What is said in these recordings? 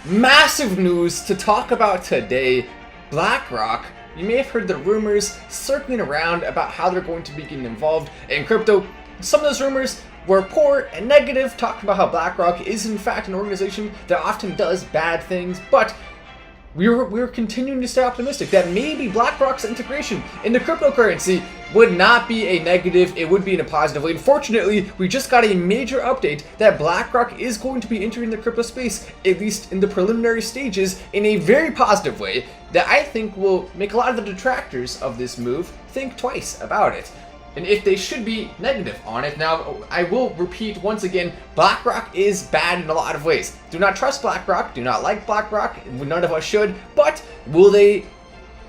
Massive news to talk about today. BlackRock, you may have heard the rumors circling around about how they're going to be getting involved in crypto. Some of those rumors were poor and negative, talking about how BlackRock is in fact an organization that often does bad things, but we're continuing to stay optimistic that maybe BlackRock's integration into cryptocurrency would not be a negative, it would be in a positive way. Unfortunately, we just got a major update that BlackRock is going to be entering the crypto space, at least in the preliminary stages, in a very positive way that I think will make a lot of the detractors of this move think twice about it, and if they should be negative on it. Now, I will repeat once again, BlackRock is bad in a lot of ways. Do not trust BlackRock, do not like BlackRock, none of us should, but will they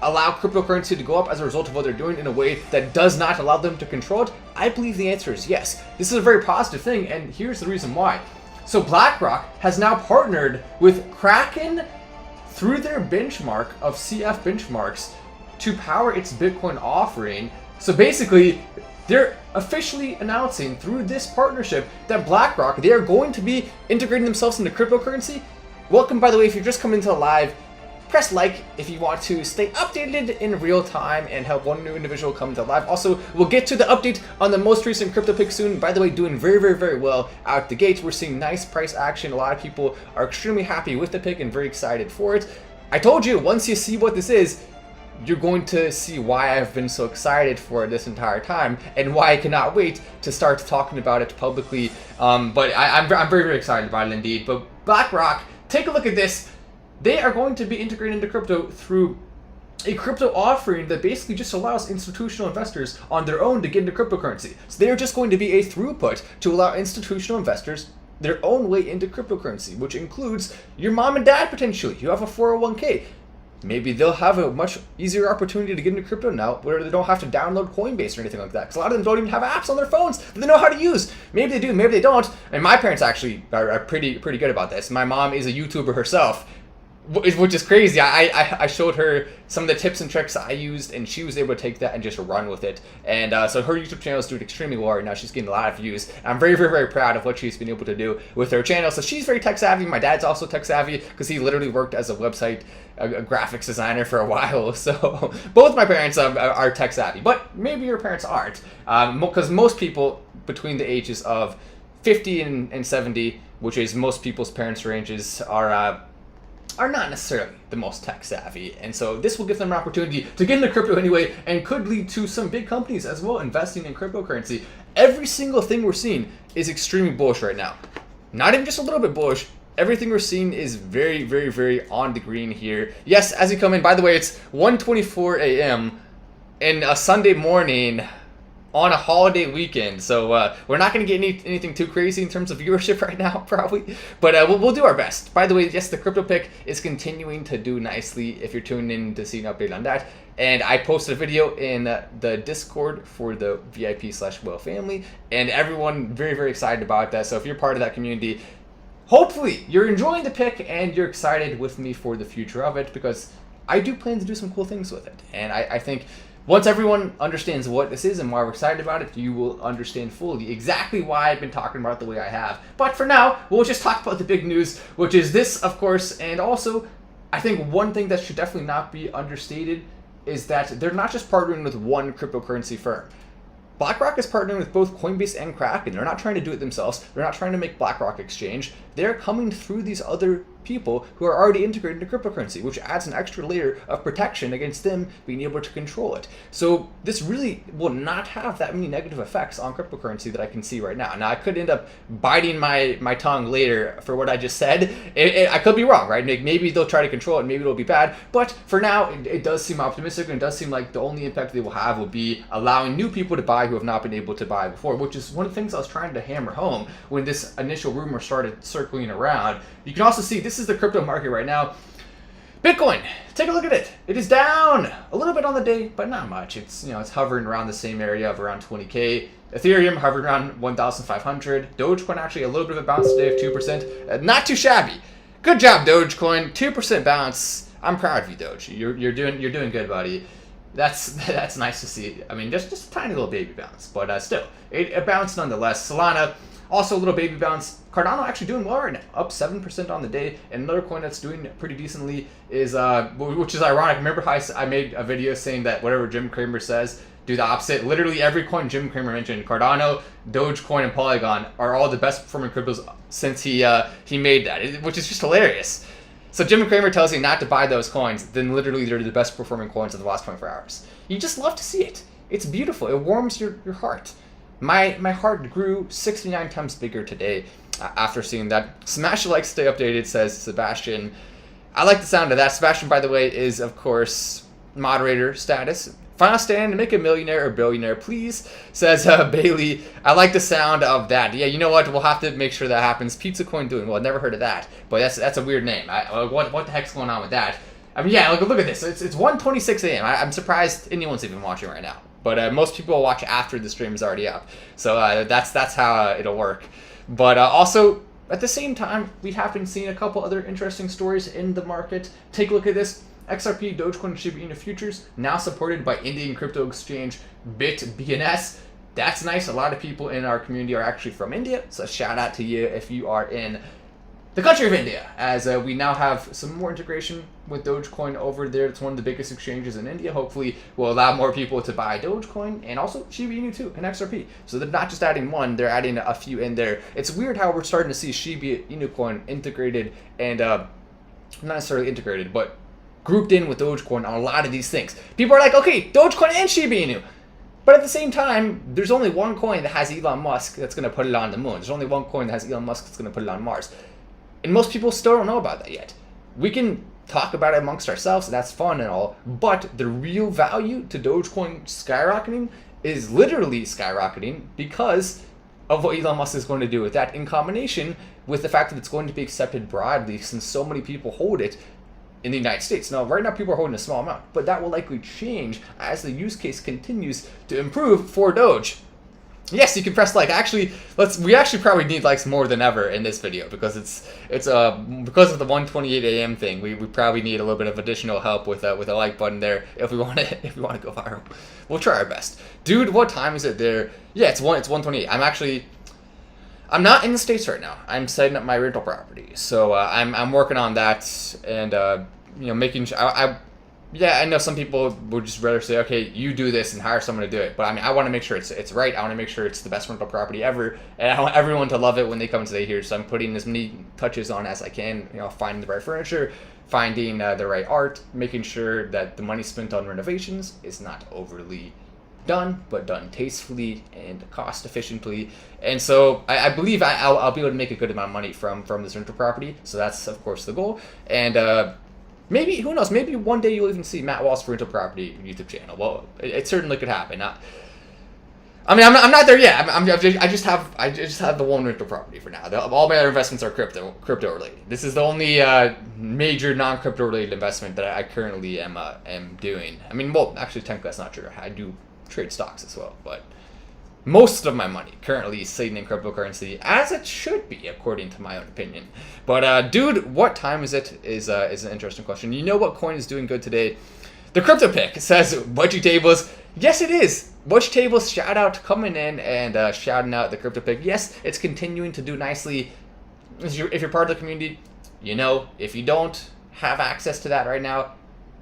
allow cryptocurrency to go up as a result of what they're doing in a way that does not allow them to control it? I believe the answer is yes. This is a very positive thing, and here's the reason why. So BlackRock has now partnered with Kraken through their benchmark of CF benchmarks to power its Bitcoin offering. So basically, they're officially announcing through this partnership that BlackRock, they are going to be integrating themselves into cryptocurrency. Welcome, by the way, if you're just coming to the live, press like if you want to stay updated in real time and help one new individual come to live. Also, we'll get to the update on the most recent crypto pick soon. By the way, doing very well out the gate. We're seeing nice price action. A lot of people are extremely happy with the pick and very excited for it. I told you, once you see what this is, you're going to see why I've been so excited for it this entire time and why I cannot wait to start talking about it publicly. But I'm very excited about it indeed. But BlackRock, take a look at this. They are going to be integrating into crypto through a crypto offering that basically just allows institutional investors on their own to get into cryptocurrency. So they're just going to be a throughput to allow institutional investors their own way into cryptocurrency, which includes your mom and dad potentially. You have a 401k. Maybe they'll have a much easier opportunity to get into crypto now where they don't have to download Coinbase or anything like that. Because a lot of them don't even have apps on their phones that they know how to use. Maybe they do, maybe they don't. And my parents actually are pretty good about this. My mom is a YouTuber herself, which is crazy. I showed her some of the tips and tricks I used, and she was able to take that and just run with it. And so her YouTube channel is doing extremely well right now. She's getting a lot of views. I'm very proud of what she's been able to do with her channel. So she's very tech savvy. My dad's also tech savvy because he literally worked as a website a graphics designer for a while. So both my parents are tech savvy, but maybe your parents aren't, because most people between the ages of 50 and 70, which is most people's parents' ranges, are not necessarily the most tech savvy, and so this will give them an opportunity to get into crypto anyway, and could lead to some big companies as well investing in cryptocurrency. Every single thing we're seeing is extremely bullish right now. Not even just a little bit bullish. Everything we're seeing is very on the green here. Yes, as you come in, by the way, it's 1:24 a.m. in a Sunday morning on a holiday weekend, so we're not going to get anything too crazy in terms of viewership right now, probably, but we'll do our best. By the way, yes, the crypto pick is continuing to do nicely if you're tuning in to see an update on that, and I posted a video in the Discord for the VIP/Whale family, and everyone very excited about that. So if you're part of that community, hopefully you're enjoying the pick and you're excited with me for the future of it, because I do plan to do some cool things with it, and I think once everyone understands what this is and why we're excited about it, you will understand fully exactly why I've been talking about it the way I have. But for now, we'll just talk about the big news, which is this, of course, and also, I think one thing that should definitely not be understated is that they're not just partnering with one cryptocurrency firm. BlackRock is partnering with both Coinbase and Kraken. They're not trying to do it themselves. They're not trying to make BlackRock exchange. They're coming through these other people who are already integrated into cryptocurrency, which adds an extra layer of protection against them being able to control it. So this really will not have that many negative effects on cryptocurrency that I can see right now. Now, I could end up biting my tongue later for what I just said. I could be wrong, right? Maybe they'll try to control it, maybe it'll be bad, but for now, it does seem optimistic, and it does seem like the only impact they will have will be allowing new people to buy who have not been able to buy before, which is one of the things I was trying to hammer home when this initial rumor started circling around. You can also see this is the crypto market right now. Bitcoin, take a look at it. It is down a little bit on the day, but not much. It's it's hovering around the same area of around 20K. Ethereum hovering around 1,500. Dogecoin actually a little bit of a bounce today of 2%. Not too shabby. Good job, Dogecoin. 2% bounce. I'm proud of you, Doge. You're doing good, buddy. That's nice to see. I mean, just a tiny little baby bounce, but still, it bounced nonetheless. Solana Also, a little baby bounce. Cardano actually doing well right now, up 7% on the day. And another coin that's doing pretty decently is, which is ironic. Remember how I made a video saying that whatever Jim Cramer says, do the opposite? Literally every coin Jim Cramer mentioned, Cardano, Dogecoin, and Polygon, are all the best performing cryptos since he made that, which is just hilarious. So Jim Cramer tells you not to buy those coins, then literally they're the best performing coins of the last 24 hours. You just love to see it. It's beautiful. It warms your heart. My heart grew 69 times bigger today after seeing that. Smash the like, stay updated, says Sebastian. I like the sound of that. Sebastian, by the way, is, of course, moderator status. Final stand to make a millionaire or billionaire, please, says Bailey. I like the sound of that. Yeah, you know what? We'll have to make sure that happens. Pizza Coin doing well. Never heard of that, but that's a weird name. What the heck's going on with that? I mean, yeah, look at this. It's 1:26 a.m. I'm surprised anyone's even watching right now. But most people watch after the stream is already up. So that's how it'll work. But also, at the same time, we have been seeing a couple other interesting stories in the market. Take a look at this. XRP, Dogecoin, and Shiba Inu futures now supported by Indian crypto exchange BitBNS. That's nice. A lot of people in our community are actually from India, so shout out to you if you are in the country of India, as we now have some more integration with Dogecoin over there. It's one of the biggest exchanges in India. Hopefully will allow more people to buy Dogecoin and also Shiba Inu too and XRP. So they're not just adding one, they're adding a few in there. It's weird how we're starting to see Shiba Inu coin integrated and not necessarily integrated, but grouped in with Dogecoin on a lot of these things. People are like, okay, Dogecoin and Shiba Inu. But at the same time, there's only one coin that has Elon Musk that's going to put it on the moon. There's only one coin that has Elon Musk that's going to put it on Mars. And most people still don't know about that yet. We can talk about it amongst ourselves, and that's fun and all, but the real value to Dogecoin skyrocketing is literally skyrocketing because of what Elon Musk is going to do with that, in combination with the fact that it's going to be accepted broadly since so many people hold it in the United States. Now, right now people are holding a small amount, but that will likely change as the use case continues to improve for Doge. Yes, you can press like. Actually, we actually probably need likes more than ever in this video because it's because of the 1:28 a.m. thing. We probably need a little bit of additional help with a like button there if we want to go viral. We'll try our best. Dude, what time is it there? Yeah, it's 1:28. I'm not in the States right now. I'm setting up my rental property, so I'm working on that and making sure. I know some people would just rather say, okay, you do this and hire someone to do it. But I mean, I want to make sure it's right. I want to make sure it's the best rental property ever, and I want everyone to love it when they come and stay here. So I'm putting as many touches on as I can. Finding the right furniture, finding the right art, making sure that the money spent on renovations is not overly done, but done tastefully and cost efficiently. And so I believe I'll be able to make a good amount of money from this rental property. So that's of course the goal. And maybe, who knows, maybe one day you'll even see Matt Wallace Rental Property YouTube channel. Well, it certainly could happen. I'm not there yet. I just have the one rental property for now. All my other investments are crypto related. This is the only major non-crypto related investment that I currently am doing. I mean, well, actually, technically that's not true. I do trade stocks as well, but most of my money currently is sitting in cryptocurrency, as it should be, according to my own opinion. But dude, what time is it? Is an interesting question. You know what coin is doing good today? The crypto pick says Budgie Tables. Yes, it is. Budgie Tables, shout out coming in and shouting out the crypto pick. Yes, it's continuing to do nicely. If you're part of the community, if you don't have access to that right now,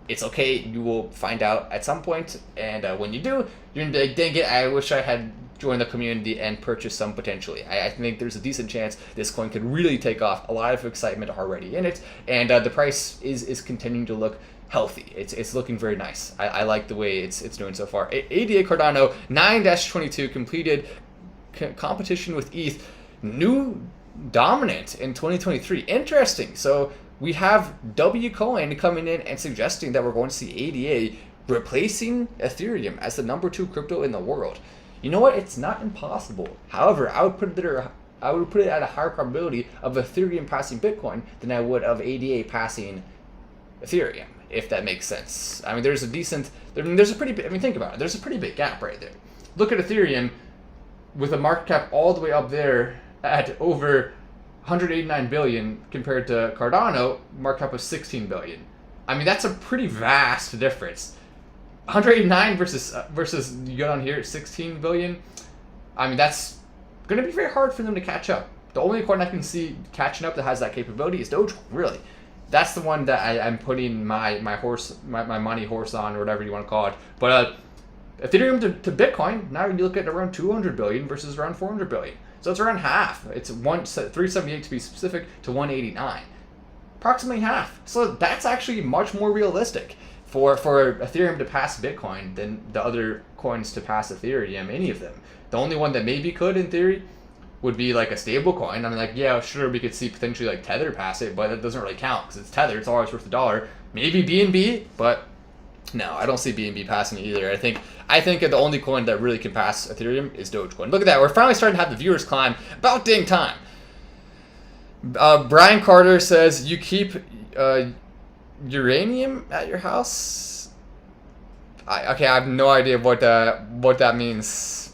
it's okay. You will find out at some point, and when you do, you're gonna be like, dang it, I wish I had joined the community and purchased some potentially. I think there's a decent chance this coin could really take off. A lot of excitement already in it, and the price is continuing to look healthy. It's looking very nice. I like the way it's doing so far. ADA Cardano 9-22 completed competition with ETH, new dominant in 2023. Interesting. So we have Dogecoin coming in and suggesting that we're going to see ADA replacing Ethereum as the #2 crypto in the world. You know what? It's not impossible. However, I would put it at a higher probability of Ethereum passing Bitcoin than I would of ADA passing Ethereum, if that makes sense. I mean, think about it. There's a pretty big gap right there. Look at Ethereum with a market cap all the way up there at over 189 billion compared to Cardano, market cap of 16 billion. I mean, that's a pretty vast difference. 189 versus you go down here at 16 billion. I mean, that's going to be very hard for them to catch up. The only coin I can see catching up that has that capability is Doge. Really, that's the one that I'm putting my money horse on, or whatever you want to call it. But Ethereum to Bitcoin, now you look at around 200 billion versus around 400 billion. So it's around half. It's 378 to be specific to 189, approximately half. So that's actually much more realistic for Ethereum to pass Bitcoin than the other coins to pass Ethereum, any of them. The only one that maybe could, in theory, would be like a stable coin. I mean, like, yeah, sure, we could see potentially like Tether pass it, but that doesn't really count because it's Tether. It's always worth $1. Maybe BNB, but no, I don't see BNB passing it either. I think the only coin that really can pass Ethereum is Dogecoin. Look at that. We're finally starting to have the viewers climb. About dang time. Brian Carter says, you keep uranium at your house? Okay, I have no idea what that means.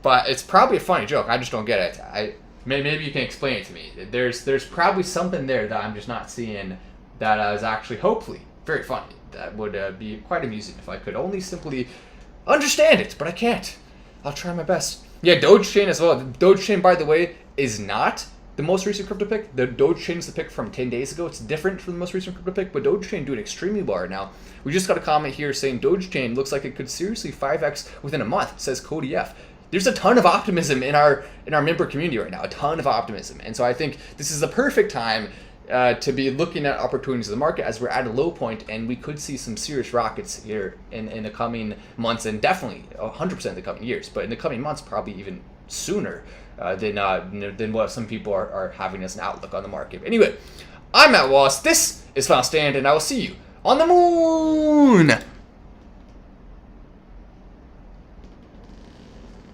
But it's probably a funny joke. I just don't get it. Maybe you can explain it to me. There's probably something there that I'm just not seeing that is actually, hopefully, very funny. That would be quite amusing if I could only simply understand it, but I can't. I'll try my best. Yeah, Dogechain as well. Dogechain, by the way, is not the most recent crypto pick. The Dogechain is the pick from 10 days ago. It's different from the most recent crypto pick, but Dogechain doing extremely well right now. We just got a comment here saying Dogechain looks like it could seriously 5x within a month, says Cody F. There's a ton of optimism in our member community right now, a ton of optimism. And so I think this is the perfect time to be looking at opportunities in the market as we're at a low point, and we could see some serious rockets here in the coming months, and definitely 100% in the coming years, but in the coming months probably even sooner than what some people are having as an outlook on the market. Anyway, I'm Matt Wallace, this is Final Stand, and I will see you on the moon!